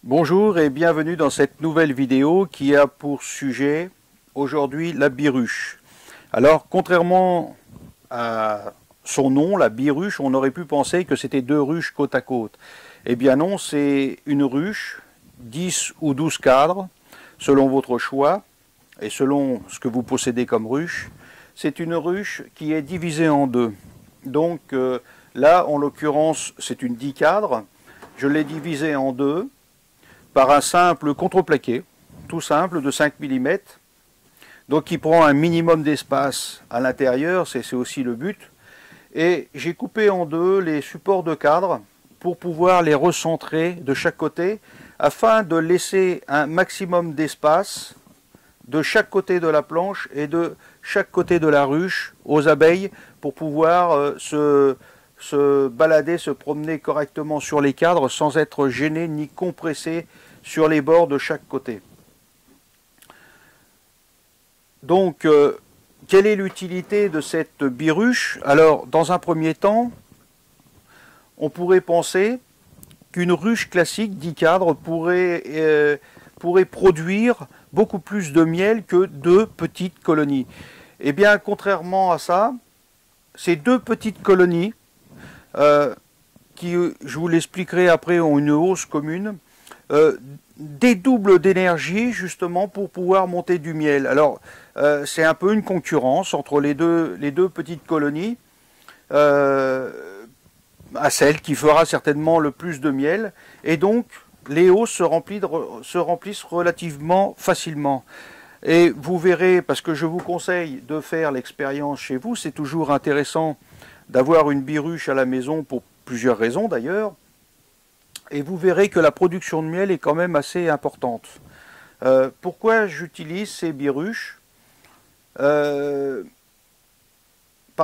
Bonjour et bienvenue dans cette nouvelle vidéo qui a pour sujet aujourd'hui la biruche. Alors contrairement à son nom, la biruche, on aurait pu penser que c'était deux ruches côte à côte. Eh bien non, c'est une ruche, 10 ou 12 cadres, selon votre choix et selon ce que vous possédez comme ruche. C'est une ruche qui est divisée en deux. Donc là, en l'occurrence, c'est une 10 cadres. Je l'ai divisée en deux par un simple contreplaqué, tout simple, de 5 mm, donc qui prend un minimum d'espace à l'intérieur, c'est aussi le but. Et j'ai coupé en deux les supports de cadre pour pouvoir les recentrer de chaque côté, afin de laisser un maximum d'espace de chaque côté de la planche et de chaque côté de la ruche aux abeilles pour pouvoir se balader, se promener correctement sur les cadres sans être gêné ni compressé sur les bords de chaque côté. Donc, quelle est l'utilité de cette biruche? Alors, dans un premier temps, on pourrait penser qu'une ruche classique 10 cadres pourrait produire beaucoup plus de miel que deux petites colonies. Eh bien, contrairement à ça, ces deux petites colonies, qui, je vous l'expliquerai après, ont une hausse commune, dédoublent d'énergie justement pour pouvoir monter du miel. Alors, c'est un peu une concurrence entre les deux petites colonies, à celle qui fera certainement le plus de miel, et donc les hausses se remplissent relativement facilement. Et vous verrez, parce que je vous conseille de faire l'expérience chez vous, c'est toujours intéressant d'avoir une biruche à la maison pour plusieurs raisons d'ailleurs, et vous verrez que la production de miel est quand même assez importante. Pourquoi j'utilise ces biruches? Par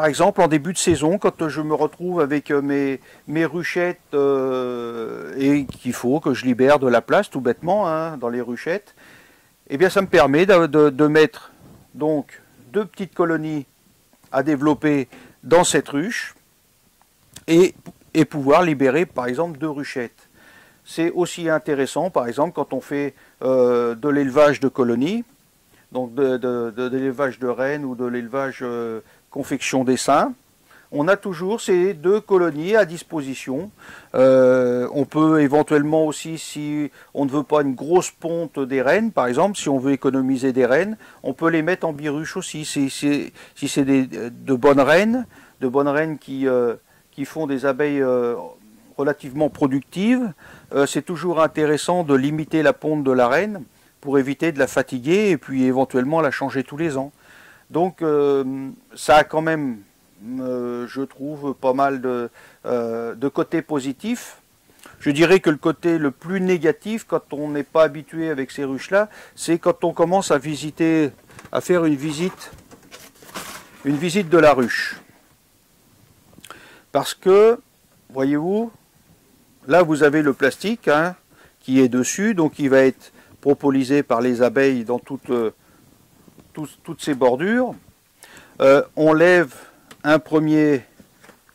exemple, en début de saison, quand je me retrouve avec mes ruchettes et qu'il faut que je libère de la place tout bêtement hein, dans les ruchettes, eh bien ça me permet de mettre donc deux petites colonies à développer dans cette ruche et pouvoir libérer par exemple deux ruchettes. C'est aussi intéressant par exemple quand on fait de l'élevage de colonies, donc de l'élevage de rennes ou de l'élevage confection d'essaims. On a toujours ces deux colonies à disposition. On peut éventuellement aussi, si on ne veut pas une grosse ponte des rennes, par exemple, si on veut économiser des rennes, on peut les mettre en biruche aussi. Si c'est de bonnes reines qui font des abeilles relativement productives, c'est toujours intéressant de limiter la ponte de la reine pour éviter de la fatiguer et puis éventuellement la changer tous les ans. Donc ça a quand même, je trouve, pas mal de côtés positifs. Je dirais que le côté le plus négatif, quand on n'est pas habitué avec ces ruches-là, c'est quand on commence à faire une visite de la ruche. Parce que, voyez-vous, là vous avez le plastique hein, qui est dessus, donc il va être propolisé par les abeilles dans toutes ces bordures. On lève un premier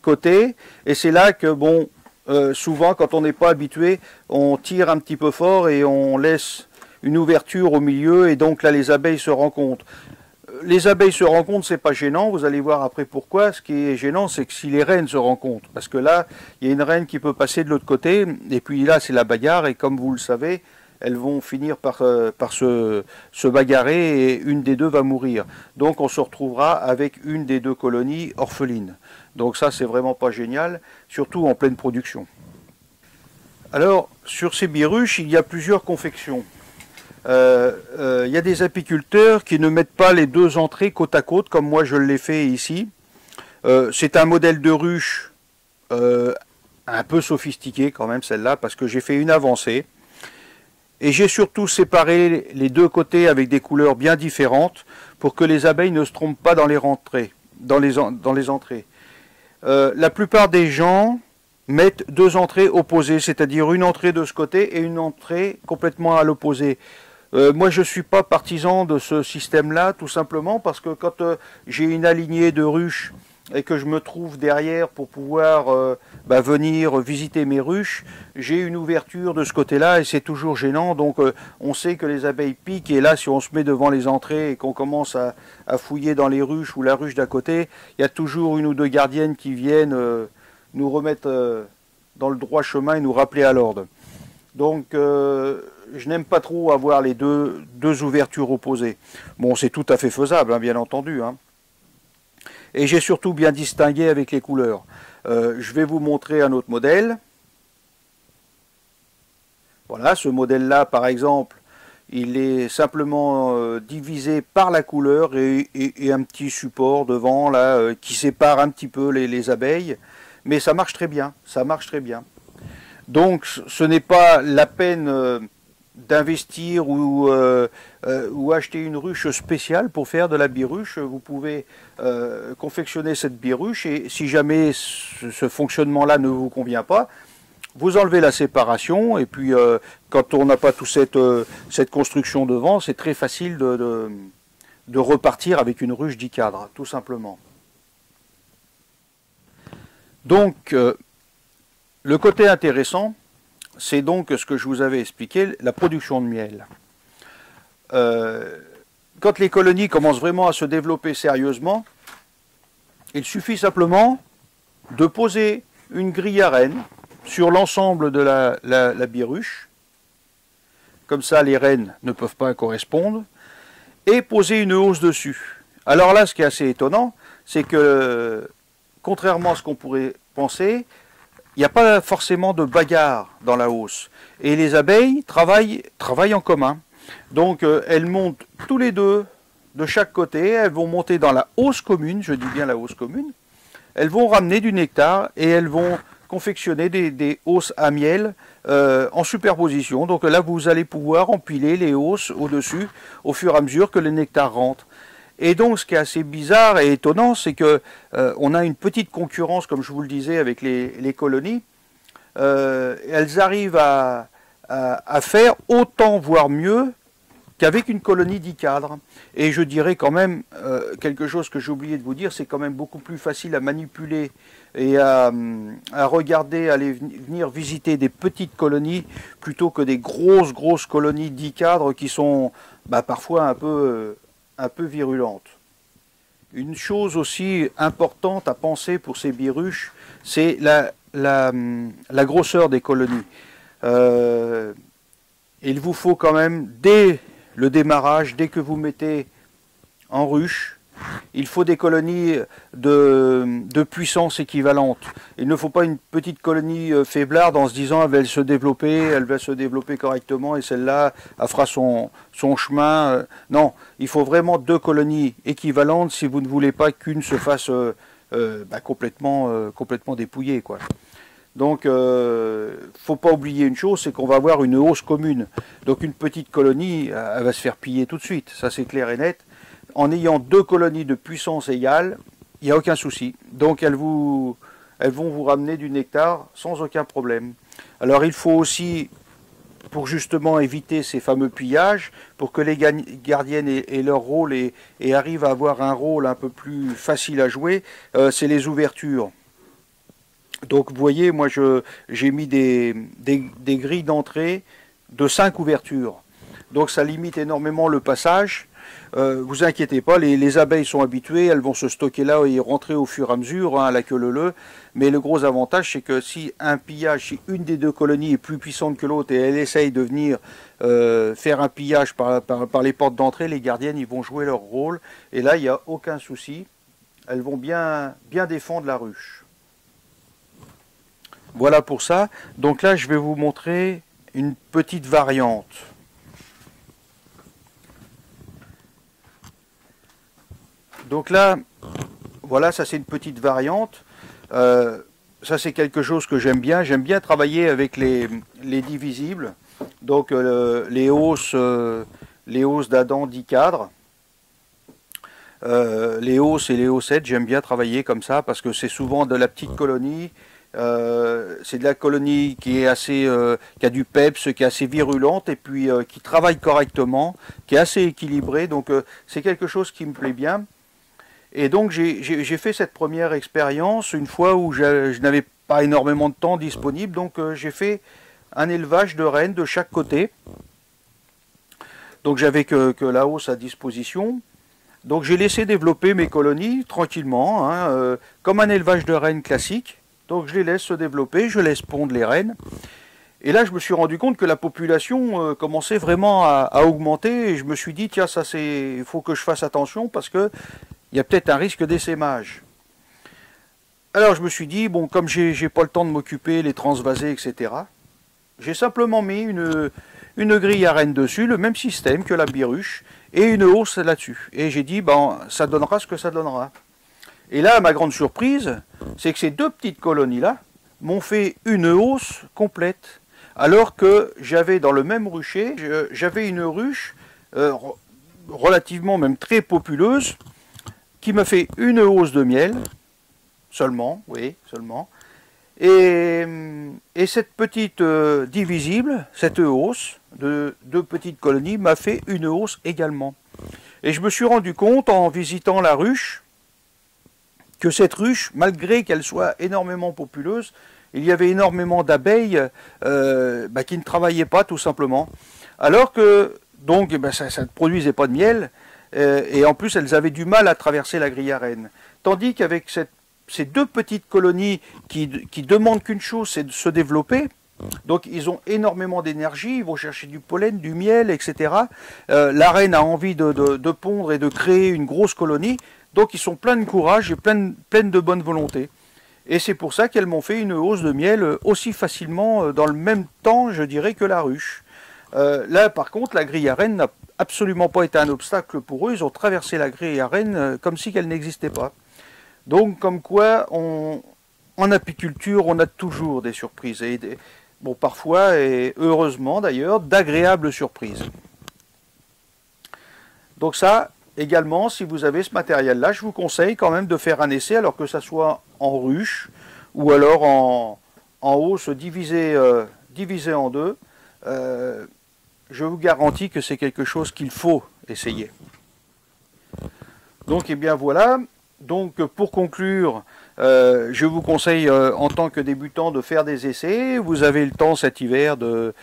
côté et c'est là que bon souvent quand on n'est pas habitué on tire un petit peu fort et on laisse une ouverture au milieu et donc là les abeilles se rencontrent. Les abeilles se rencontrent, c'est pas gênant, vous allez voir après pourquoi. Ce qui est gênant, c'est que si les reines se rencontrent, parce que là, il y a une reine qui peut passer de l'autre côté, et puis là, c'est la bagarre, et comme vous le savez, elles vont finir par se bagarrer, et une des deux va mourir. Donc on se retrouvera avec une des deux colonies orphelines. Donc ça, c'est vraiment pas génial, surtout en pleine production. Alors, sur ces biruches, il y a plusieurs confections. Il y a des apiculteurs qui ne mettent pas les deux entrées côte à côte comme moi je l'ai fait ici. C'est un modèle de ruche un peu sophistiqué quand même celle-là parce que j'ai fait une avancée et j'ai surtout séparé les deux côtés avec des couleurs bien différentes pour que les abeilles ne se trompent pas dans les entrées. La plupart des gens mettent deux entrées opposées, c'est-à-dire une entrée de ce côté et une entrée complètement à l'opposé. Moi, je ne suis pas partisan de ce système-là, tout simplement parce que quand j'ai une alignée de ruches et que je me trouve derrière pour pouvoir venir visiter mes ruches, j'ai une ouverture de ce côté-là et c'est toujours gênant. Donc on sait que les abeilles piquent et là si on se met devant les entrées et qu'on commence à fouiller dans les ruches ou la ruche d'à côté, il y a toujours une ou deux gardiennes qui viennent nous remettre dans le droit chemin et nous rappeler à l'ordre. Donc je n'aime pas trop avoir les deux ouvertures opposées. Bon, c'est tout à fait faisable, hein, bien entendu. Hein. Et j'ai surtout bien distingué avec les couleurs. Je vais vous montrer un autre modèle. Voilà, ce modèle-là, par exemple, il est simplement divisé par la couleur et un petit support devant là qui sépare un petit peu les abeilles. Mais ça marche très bien, ça marche très bien. Donc ce n'est pas la peine d'investir ou acheter une ruche spéciale pour faire de la biruche. Vous pouvez confectionner cette biruche et si jamais ce fonctionnement-là ne vous convient pas, vous enlevez la séparation et puis quand on n'a pas toute cette construction devant, c'est très facile de repartir avec une ruche 10 cadres, tout simplement. Donc, le côté intéressant, c'est donc ce que je vous avais expliqué, la production de miel. Quand les colonies commencent vraiment à se développer sérieusement, il suffit simplement de poser une grille à reines sur l'ensemble de la biruche. Comme ça, les reines ne peuvent pas correspondre. Et poser une hausse dessus. Alors là, ce qui est assez étonnant, c'est que, contrairement à ce qu'on pourrait penser, il n'y a pas forcément de bagarre dans la hausse. Et les abeilles travaillent en commun. Donc elles montent tous les deux de chaque côté, elles vont monter dans la hausse commune, je dis bien la hausse commune, elles vont ramener du nectar et elles vont confectionner des hausses à miel en superposition. Donc là vous allez pouvoir empiler les hausses au-dessus au fur et à mesure que le nectar rentre. Et donc, ce qui est assez bizarre et étonnant, c'est que on a une petite concurrence, comme je vous le disais, avec les colonies. Elles arrivent à faire autant, voire mieux, qu'avec une colonie 10 cadres. Et je dirais quand même, quelque chose que j'ai oublié de vous dire, c'est quand même beaucoup plus facile à manipuler et à regarder, à venir visiter des petites colonies, plutôt que des grosses colonies 10 cadres qui sont parfois un peu virulente. Une chose aussi importante à penser pour ces biruches, c'est la grosseur des colonies. Il vous faut quand même, dès le démarrage, dès que vous mettez en ruche, il faut des colonies de puissance équivalente. Il ne faut pas une petite colonie faiblarde en se disant elle va se développer correctement et celle-là elle fera son chemin. Non, il faut vraiment deux colonies équivalentes si vous ne voulez pas qu'une se fasse complètement dépouiller, quoi. Donc, faut pas oublier une chose, c'est qu'on va avoir une hausse commune. Donc une petite colonie, elle va se faire piller tout de suite, ça c'est clair et net. En ayant deux colonies de puissance égale, il n'y a aucun souci. Donc elles vont vous ramener du nectar sans aucun problème. Alors il faut aussi, pour justement éviter ces fameux pillages, pour que les gardiennes aient leur rôle et arrivent à avoir un rôle un peu plus facile à jouer, c'est les ouvertures. Donc vous voyez, moi j'ai mis des grilles d'entrée de 5 ouvertures. Donc ça limite énormément le passage. Vous inquiétez pas, les abeilles sont habituées, elles vont se stocker là et rentrer au fur et à mesure, hein, à la queue leu-leu. Mais le gros avantage, c'est que si si une des deux colonies est plus puissante que l'autre et elle essaye de venir faire un pillage par les portes d'entrée, les gardiennes ils vont jouer leur rôle. Et là, il n'y a aucun souci. Elles vont bien défendre la ruche. Voilà pour ça. Donc là, je vais vous montrer une petite variante. Donc là, voilà, ça c'est une petite variante. Ça c'est quelque chose que j'aime bien. J'aime bien travailler avec les divisibles. Donc les hausses d'Adam 10 cadres. Les hausses et les haussettes, j'aime bien travailler comme ça parce que c'est souvent de la petite colonie. C'est de la colonie qui a du peps, qui est assez virulente et puis qui travaille correctement, qui est assez équilibrée. Donc c'est quelque chose qui me plaît bien. Et donc j'ai fait cette première expérience une fois où je n'avais pas énormément de temps disponible, donc j'ai fait un élevage de rennes de chaque côté. Donc j'avais que la hausse à disposition. Donc j'ai laissé développer mes colonies tranquillement, hein, comme un élevage de rennes classique. Donc je les laisse se développer, je laisse pondre les rennes. Et là je me suis rendu compte que la population commençait vraiment à augmenter. Et je me suis dit, tiens, ça c'est, il faut que je fasse attention parce que il y a peut-être un risque d'essaimage. Alors je me suis dit, bon, comme j'ai pas le temps de m'occuper, les transvaser, etc., j'ai simplement mis une grille à rennes dessus, le même système que la biruche, et une hausse là-dessus. Et j'ai dit, ben, ça donnera ce que ça donnera. Et là, ma grande surprise, c'est que ces deux petites colonies-là m'ont fait une hausse complète. Alors que j'avais dans le même rucher, j'avais une ruche relativement, même très populeuse, qui m'a fait une hausse de miel, seulement, oui, seulement. Et cette petite divisible, cette hausse de deux petites colonies m'a fait une hausse également. Et je me suis rendu compte en visitant la ruche, que cette ruche, malgré qu'elle soit énormément populeuse, il y avait énormément d'abeilles qui ne travaillaient pas tout simplement. Alors que donc ça ne produisait pas de miel, et en plus elles avaient du mal à traverser la grille à rennes. Tandis qu'avec ces deux petites colonies qui demandent qu'une chose, c'est de se développer, donc ils ont énormément d'énergie, ils vont chercher du pollen, du miel, etc. La reine a envie de pondre et de créer une grosse colonie, donc ils sont pleins de courage et pleins de bonne volonté. Et c'est pour ça qu'elles m'ont fait une hausse de miel aussi facilement dans le même temps, je dirais, que la ruche. Là, par contre, la grille à rennes n'a absolument pas été un obstacle pour eux. Ils ont traversé la grille à rennes comme si qu'elle n'existait pas. Donc, comme quoi, en apiculture, on a toujours des surprises. Et bon, parfois, et heureusement d'ailleurs, d'agréables surprises. Donc ça, également, si vous avez ce matériel-là, je vous conseille quand même de faire un essai, alors que ça soit en ruche ou alors en hausse divisé en deux. Je vous garantis que c'est quelque chose qu'il faut essayer. Donc, eh bien voilà. Donc, pour conclure, je vous conseille en tant que débutant de faire des essais. Vous avez le temps cet hiver de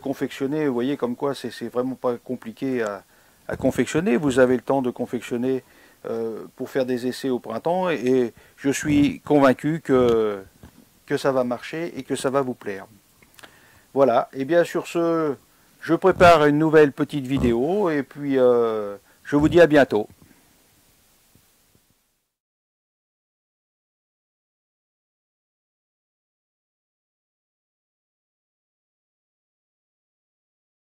confectionner. Vous voyez comme quoi c'est vraiment pas compliqué à confectionner. Vous avez le temps de confectionner pour faire des essais au printemps. Et je suis convaincu que ça va marcher et que ça va vous plaire. Voilà. Et bien sur ce, je prépare une nouvelle petite vidéo. Et puis, je vous dis à bientôt.